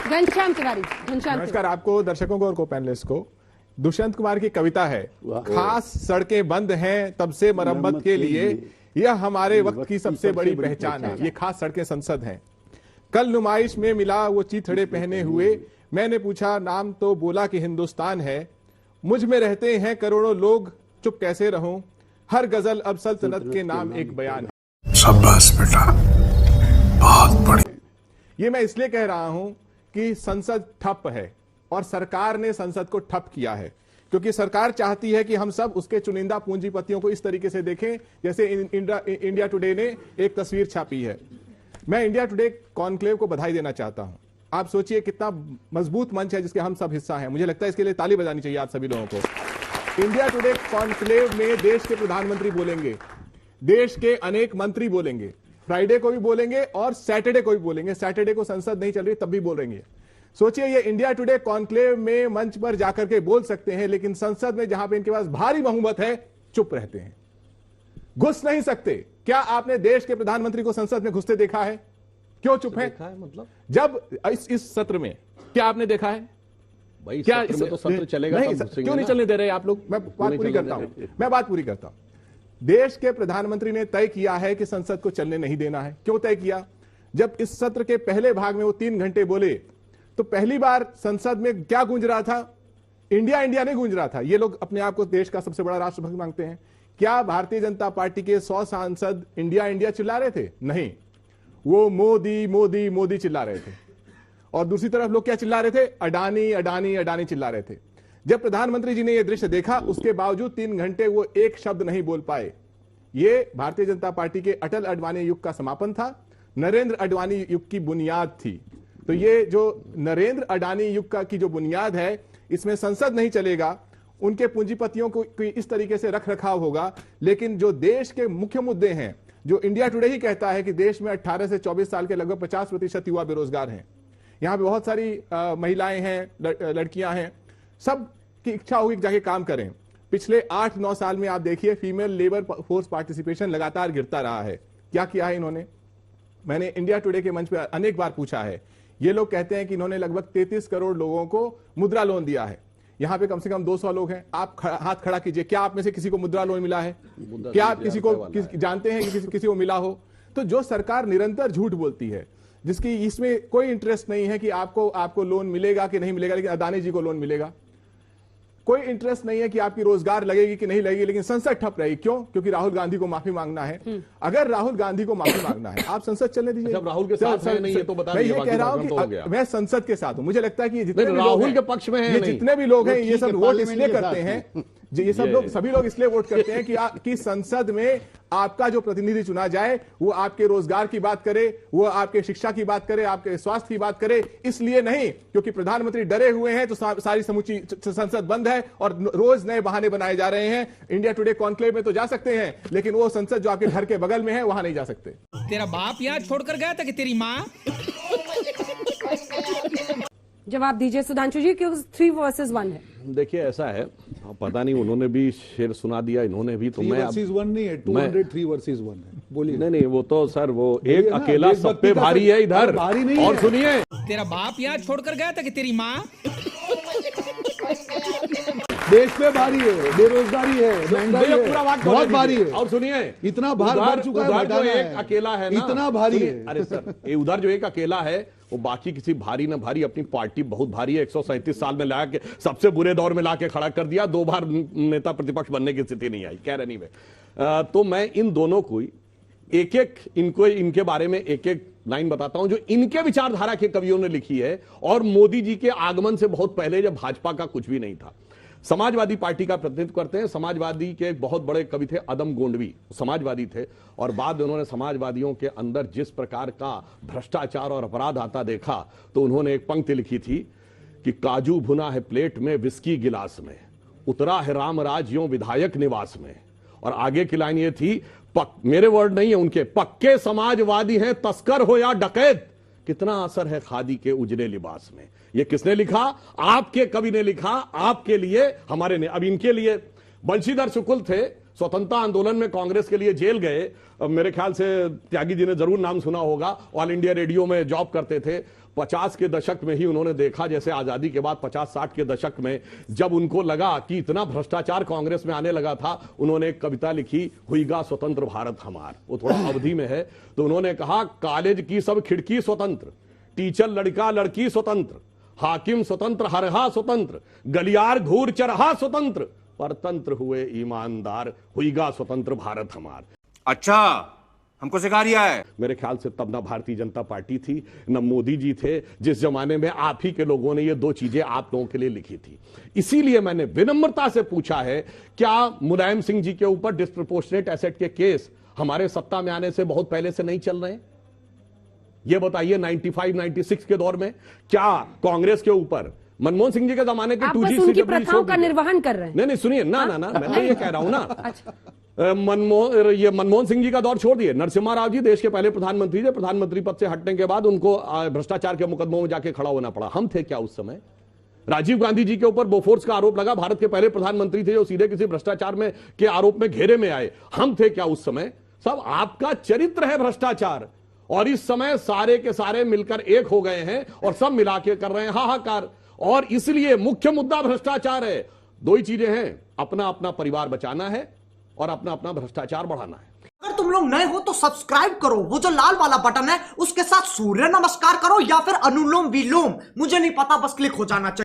घनश्याम तिवारी। नमस्कार आपको, दर्शकों को और को पैनलिस्ट को। दुष्यंत कुमार की कविता है, खास सड़कें बंद हैं तब से मरम्मत के लिए, यह हमारे वक्त की सबसे बड़ी पहचान है। ये खास सड़कें संसद हैं। कल नुमाइश में मिला वो चीथड़े पहने हुए, मैंने पूछा नाम तो बोला कि हिंदुस्तान है। मुझ में रहते हैं करोड़ों लोग, चुप कैसे रहूं, हर गजल अब सल्तनत के नाम एक बयान है। शाबाश बेटा, बहुत बढ़िया। ये मैं इसलिए कह रहा हूं कि संसद ठप है और सरकार ने संसद को ठप किया है, क्योंकि सरकार चाहती है कि हम सब उसके चुनिंदा पूंजीपतियों को इस तरीके से देखें जैसे इंडिया टुडे ने एक तस्वीर छापी है। मैं इंडिया टुडे कॉन्क्लेव को बधाई देना चाहता हूं। आप सोचिए कितना मजबूत मंच है जिसके हम सब हिस्सा हैं। मुझे लगता है इसके लिए ताली बजानी चाहिए आप सभी लोगों को। इंडिया टुडे कॉन्क्लेव में देश के प्रधानमंत्री बोलेंगे, देश के अनेक मंत्री बोलेंगे, फ्राइडे को भी बोलेंगे और सैटरडे को भी बोलेंगे। सैटरडे को संसद नहीं चल रही तब भी बोलेंगे। सोचिए ये इंडिया टुडे कॉन्क्लेव में मंच पर जाकर के बोल सकते हैं, लेकिन संसद में जहां पे इनके पास भारी बहुमत है चुप रहते हैं, घुस नहीं सकते। क्या आपने देश के प्रधानमंत्री को संसद में घुसते देखा है? क्यों चुप है? मतलब जब इस सत्र में क्या आपने देखा है? भाई क्या सत्र में तो सत्र चलेगा, नहीं, क्यों नहीं चलने दे रहे आप लोग? मैं बात पूरी करता हूं। देश के प्रधानमंत्री ने तय किया है कि संसद को चलने नहीं देना है। क्यों तय किया? जब इस सत्र के पहले भाग में वो 3 घंटे बोले तो पहली बार संसद में क्या गूंज रहा था? इंडिया इंडिया नहीं गूंज रहा था। ये लोग अपने आप को देश का सबसे बड़ा राष्ट्रभक्त मांगते हैं। क्या भारतीय जनता पार्टी के 100 सांसद इंडिया इंडिया चिल्ला रहे थे? नहीं, वो मोदी मोदी मोदी चिल्ला रहे थे। और दूसरी तरफ लोग क्या चिल्ला रहे थे? अडानी अडानी अडानी चिल्ला रहे थे। जब प्रधानमंत्री जी ने यह दृश्य देखा, उसके बावजूद 3 घंटे वो एक शब्द नहीं बोल पाए। ये भारतीय जनता पार्टी के अटल अडवाणी युग का समापन था, नरेंद्र अडवाणी युग की बुनियाद थी। तो ये जो नरेंद्र अडानी युग का की जो बुनियाद है, इसमें संसद नहीं चलेगा, उनके पूंजीपतियों को इस तरीके से रख रखाव होगा। लेकिन जो देश के मुख्य मुद्दे हैं, जो इंडिया टुडे ही कहता है कि देश में 18 से 24 साल के लगभग 50% युवा बेरोजगार हैं, यहां पे बहुत सारी महिलाएं हैं, लड़कियां हैं, सब की इच्छा होगी कि जाके काम करें। पिछले 8-9 साल में आप देखिए फीमेल लेबर फोर्स पार्टिसिपेशन लगातार गिरता रहा है। क्या किया है इन्होंने? मैंने इंडिया टुडे के मंच पर अनेक बार पूछा है। ये लोग कहते हैं कि इन्होंने लगभग 33 करोड़ लोगों को मुद्रा लोन दिया है। यहां पे कम से कम 200 लोग हैं। आप हाथ खड़ा कीजिए, क्या आप में से किसी को मुद्रा लोन मिला है? क्या आप किसी को जानते हैं कि किसी को मिला हो? तो जो सरकार निरंतर झूठ बोलती है, जिसकी इसमें कोई इंटरेस्ट नहीं है कि आपको लोन मिलेगा कि नहीं मिलेगा, लेकिन अदानी जी को लोन मिलेगा। कोई इंटरेस्ट नहीं है कि आपकी रोजगार लगेगी कि नहीं लगेगी, लेकिन संसद ठप रहेगी। क्यों? क्योंकि राहुल गांधी को माफी मांगना है। अगर राहुल गांधी को माफी मांगना है, आप संसद चलने दीजिए। जब राहुल के साथ है नहीं, ये तो बता दीजिए। मैं ये कह रहा हूं कि मैं संसद के साथ हूं। मुझे लगता है कि जितने राहुल के पक्ष में है, ये जितने भी लोग हैं, ये सब वोट इसलिए करते हैं, ये सब लोग सभी लोग इसलिए वोट करते हैं कि संसद में आपका जो प्रतिनिधि चुना जाए वो आपके रोजगार की बात करे, वो आपके शिक्षा की बात करे, आपके स्वास्थ्य की बात करे। इसलिए नहीं क्योंकि प्रधानमंत्री डरे हुए हैं तो सारी समूची संसद बंद है और रोज नए बहाने बनाए जा रहे हैं। इंडिया टुडे कॉन्क्लेव में तो जा सकते हैं, लेकिन वो संसद जो आपके घर के बगल में है वहां नहीं जा सकते। तेरा बाप यहाँ छोड़कर गया था कि तेरी माँ? जवाब दीजिए सुधांशु जी, क्यों 3 वर्सेस 1 है? देखिए ऐसा है, पता नहीं उन्होंने भी शेर सुना दिया, इन्होंने भी। तो 3 वर्सेस 1 नहीं है, 203 वर्सेस 1 है। बोलिए। नहीं, वो तो सर वो एक अकेला सब पे भारी है इधर। भारी नहीं और सुनिए, तेरा बाप यहाँ छोड़कर गया था कि तेरी माँ? देश पे भारी है, बेरोजगारी है, महंगाई है, पूरा बात बहुत भारी है। और सुनिए, इतना भार बढ़ चुका है, जो एक अकेला है ना, इतना भारी है। अरे सर, ये उधर जो एक अकेला है वो बाकी किसी भारी ना भारी, अपनी पार्टी बहुत भारी है। 137 साल में ला के सबसे बुरे दौर में लाके खड़ा कर दिया। 2 बार नेता प्रतिपक्ष बनने की स्थिति नहीं आई। कह रहे नहीं मैं, तो मैं इन दोनों को एक इनके बारे में एक लाइन बताता हूं जो इनके विचारधारा के कवियों ने लिखी है, और मोदी जी के आगमन से बहुत पहले, जब भाजपा का कुछ भी नहीं था। समाजवादी पार्टी का प्रतिनिधित्व करते हैं। समाजवादी के एक बहुत बड़े कवि थे अदम गोंडवी, समाजवादी थे, और बाद में उन्होंने समाजवादियों के अंदर जिस प्रकार का भ्रष्टाचार और अपराध आता देखा, तो उन्होंने एक पंक्ति लिखी थी कि काजू भुना है प्लेट में, विस्की गिलास में, उतरा है रामराज यूं विधायक निवास में। और आगे की लाइन ये थी, मेरे वर्ड नहीं है उनके, पक्के समाजवादी हैं तस्कर हो या डकैत, कितना असर है खादी के उजले लिबास में। ये किसने लिखा? आपके कवि ने लिखा, आपके लिए, हमारे ने। अब इनके लिए बंशीधर शुक्ल थे, स्वतंत्रता आंदोलन में कांग्रेस के लिए जेल गए। मेरे ख्याल से त्यागी जी ने जरूर नाम सुना होगा, ऑल इंडिया रेडियो में जॉब करते थे। 50 के दशक में ही उन्होंने देखा, जैसे आजादी के बाद 50-60 के दशक में जब उनको लगा कि इतना भ्रष्टाचार कांग्रेस में आने लगा था, उन्होंने एक कविता लिखी, हुईगा स्वतंत्र भारत हमार। वो थोड़ा अवधि में है, तो उन्होंने कहा, कॉलेज की सब खिड़की स्वतंत्र, टीचर लड़का लड़की स्वतंत्र, हाकिम स्वतंत्र, हरहा स्वतंत्र, गलियार घूर चरहा स्वतंत्र, परतंत्र हुए ईमानदार, हुईगा स्वतंत्र भारत हमार। अच्छा, हमको सिखा रिया है। मेरे ख्याल से तब ना भारतीय जनता पार्टी थी, न मोदी जी थे, जिस जमाने में आप ही के लोगों ने ये दो चीजें आप लोगों के लिए लिखी थी। इसीलिए मैंने विनम्रता से पूछा है, क्या मुलायम सिंह जी के ऊपर डिस्प्रपोर्शनेट एसेट के केस हमारे सत्ता में आने से बहुत पहले से नहीं चल रहे हैं? ये बताइए, 95-96 के दौर में क्या कांग्रेस के ऊपर मनमोहन सिंह जी के जमाने के आप 2G बस उनकी प्रथाओं का निर्वहन कर रहे हैं। नहीं सुनिए ना, मैं तो ये कह रहा हूं ना, मनमोहन सिंह जी का दौर छोड़ दिए, नरसिम्हा राव जी देश के पहले प्रधानमंत्री थे। प्रधानमंत्री पद से हटने के बाद उनको भ्रष्टाचार के मुकदमों में जाके खड़ा होना पड़ा। हम थे क्या उस समय? राजीव गांधी जी के ऊपर बोफोर्स का आरोप लगा, भारत के पहले प्रधानमंत्री थे जो सीधे किसी भ्रष्टाचार में के आरोप में घेरे में आए। हम थे क्या उस समय? सब आपका चरित्र है भ्रष्टाचार, और इस समय सारे के सारे मिलकर एक हो गए हैं और सब मिला के कर रहे हैं हाहाकार। और इसलिए मुख्य मुद्दा भ्रष्टाचार है। दो ही चीजें हैं, अपना अपना परिवार बचाना है और अपना अपना भ्रष्टाचार बढ़ाना है। अगर तुम लोग नए हो तो सब्सक्राइब करो, वो जो लाल वाला बटन है उसके साथ सूर्य नमस्कार करो या फिर अनुलोम विलोम, मुझे नहीं पता, बस क्लिक हो जाना चाहिए।